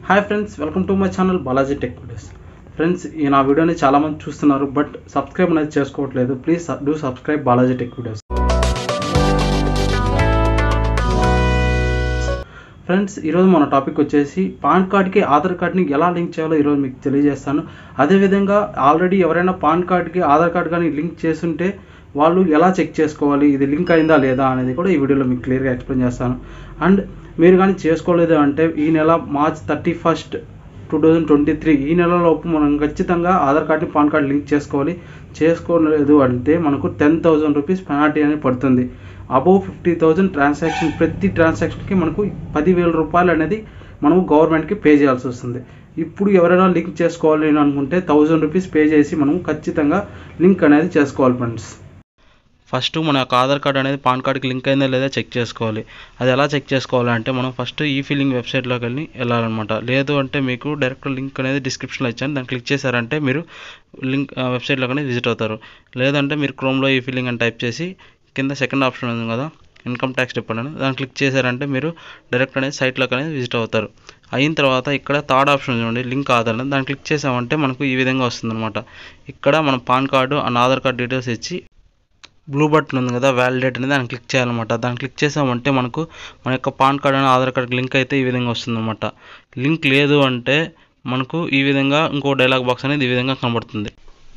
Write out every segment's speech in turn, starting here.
Hi friends, welcome to my channel Balaji tech videos. Friends, ఈ నా వీడియోని చాలామంది చూస్తున్నారు, బట్ సబ్స్క్రైబ్ అనేది చేసుకోవట్లేదు. Please do subscribe Balaji tech videos. Friends, ఈరోజు మన టాపిక్ వచ్చేసి పాన్ కార్డ్కి ఆధార్ కార్డ్ని ఎలా లింక్ చేయాలో ఈరోజు మీకు తెలియజేస్తాను. అదేవిధంగా ఆల్రెడీ ఎవరైనా పాన్ కార్డ్కి ఆధార్ కార్డ్ కానీ లింక్ చేస్తుంటే వాళ్ళు ఎలా చెక్ చేసుకోవాలి, ఇది లింక్ అయిందా లేదా అనేది కూడా ఈ వీడియోలో మీకు క్లియర్గా ఎక్స్ప్లెయిన్ చేస్తాను. అండ్ మీరు కానీ చేసుకోలేదు అంటే ఈ నెల మార్చ్ 31, 2023 ఈ నెలలోపు మనం ఖచ్చితంగా ఆధార్ కార్డ్ని పాన్ కార్డ్ లింక్ చేసుకోవాలి. చేసుకోలేదు అంటే మనకు 10,000 రూపీస్ పెనాల్టీ అనేది పడుతుంది. అబోవ్ 50,000 ట్రాన్సాక్షన్, ప్రతి ట్రాన్సాక్షన్కి మనకు 10,000 రూపాయలు అనేది మనము గవర్నమెంట్కి పే చేయాల్సి వస్తుంది. ఇప్పుడు ఎవరైనా లింక్ చేసుకోవాలి అని అనుకుంటే 1,000 రూపీస్ పే చేసి మనం ఖచ్చితంగా లింక్ అనేది చేసుకోవాలి. ఫ్రెండ్స్, ఫస్ట్ మన యొక్క ఆధార్ కార్డ్ అనేది పాన్ కార్డ్కి లింక్ అయిందా లేదా చెక్ చేసుకోవాలి. అది ఎలా చెక్ చేసుకోవాలంటే మనం ఫస్ట్ ఈ ఫీలింగ్ వెబ్సైట్లోకి వెళ్ళాలన్నమాట. లేదు అంటే మీకు డైరెక్ట్ లింక్ అనేది డిస్క్రిప్షన్లో ఇచ్చాను, దాన్ని క్లిక్ చేశారంటే మీరు లింక్ వెబ్సైట్లోకి అనేది విజిట్ అవుతారు. లేదంటే మీరు క్రోమ్లో ఈ ఫీలింగ్ అని టైప్ చేసి కింద సెకండ్ ఆప్షన్ ఉంది కదా, ఇన్కమ్ ట్యాక్స్ డిపార్ట్మెంట్, దాన్ని క్లిక్ చేశారంటే మీరు డైరెక్ట్ అనేది సైట్లోకి అనేది విజిట్ అవుతారు. అయిన తర్వాత ఇక్కడ థర్డ్ ఆప్షన్ చూడండి, లింక్ ఆధార్, దాన్ని క్లిక్ చేసామంటే మనకు ఈ విధంగా వస్తుందన్నమాట. ఇక్కడ మన pan card and Aadhaar card details ఇచ్చి బ్లూ బటన్ ఉంది కదా, వ్యాలిడేట్ అనేది దాన్ని క్లిక్ చేయాలన్నమాట. దాన్ని క్లిక్ చేసామంటే మనకు మన యొక్క పాన్ కార్డ్ అని ఆధార్ కార్డ్ లింక్ అయితే ఈ విధంగా వస్తుందన్నమాట. లింక్ లేదు అంటే మనకు ఈ విధంగా ఇంకో డైలాగ్ బాక్స్ అనేది ఈ విధంగా కనబడుతుంది.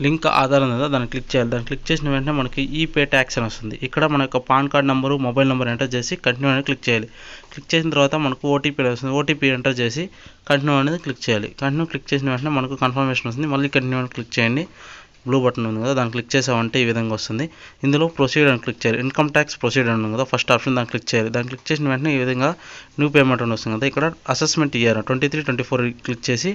లింక్ ఆధార్ ఉంది కదా, దాన్ని క్లిక్ చేయాలి. దాన్ని క్లిక్ చేసిన వెంటనే మనకి ఈ పే ట్యాక్స్ అని వస్తుంది. ఇక్కడ మన యొక్క pan card number, mobile number enter చేసి కంటిన్యూ అనేది క్లిక్ చేయాలి. క్లిక్ చేసిన తర్వాత మనకు ఓటీపీ వస్తుంది. ఓటీపీ ఎంటర్ చేసి కంటిన్యూ అనేది క్లిక్ చేయాలి. కంటిన్యూ క్లిక్ చేసిన వెంటనే మనకు కన్ఫర్మేషన్ వస్తుంది. మళ్ళీ కంటిన్యూ అని క్లిక్ చేయండి. బ్లూ బటన్ ఉంది కదా, దాన్ని క్లిక్ చేసామంటే ఈ విధంగా వస్తుంది. ఇందులో ప్రొసీడ్ అని క్లిక్ చేయాలి. ఇన్కమ్ ట్యాక్స్ ప్రొసీడ్ అని ఉంది కదా, ఫస్ట్ ఆప్షన్, దాన్ని క్లిక్ చేయాలి. దాన్ని క్లిక్ చేసిన వెంటనే ఈ విధంగా న్యూ పేమెంట్ అని వస్తుంది కదా, ఇక్కడ అసెస్మెంట్ ఇయర్ 23-24 క్లిక్ చేసి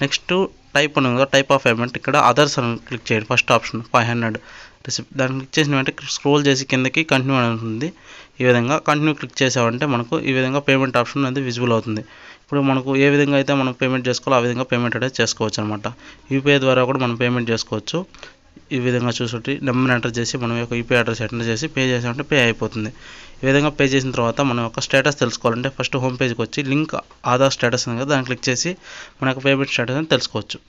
నెక్స్ట్ టైప్ అని ఉంది కదా, టైప్ ఆఫ్ పేమెంట్, ఇక్కడ అదర్స్ అని క్లిక్ చేయండి. ఫస్ట్ ఆప్షన్ 500 రిసిప్ట్, దాన్ని క్లిక్ చేసిన వెంటనే స్క్రోల్ చేసి కిందకి కంటిన్యూ అని ఉంటుంది. ఈ విధంగా కంటిన్యూ క్లిక్ చేసామంటే మనకు ఈ విధంగా పేమెంట్ ఆప్షన్ అనేది విజిబుల్ అవుతుంది. ఇప్పుడు మనకు ఏ విధంగా అయితే మనం పేమెంట్ చేసుకోవాలో ఆ విధంగా పేమెంట్ అనేది చేసుకోవచ్చు అనమాట. యూపీఐ ద్వారా కూడా మనం పేమెంట్ చేసుకోవచ్చు. ఈ విధంగా చూసుకుంటే నెంబర్ ఎంటర్ చేసి మనం యొక్క యూపీఐ అడ్రస్ ఎంటర్ చేసి పే చేసామంటే పే అయిపోతుంది. ఈ విధంగా పే చేసిన తర్వాత మన యొక్క స్టేటస్ తెలుసుకోవాలంటే ఫస్ట్ హోమ్ పేజ్కి వచ్చి లింక్ ఆధార్ స్టేటస్ ఉంది కదా, దాన్ని క్లిక్ చేసి మన యొక్క పేమెంట్ స్టేటస్ అని తెలుసుకోవచ్చు.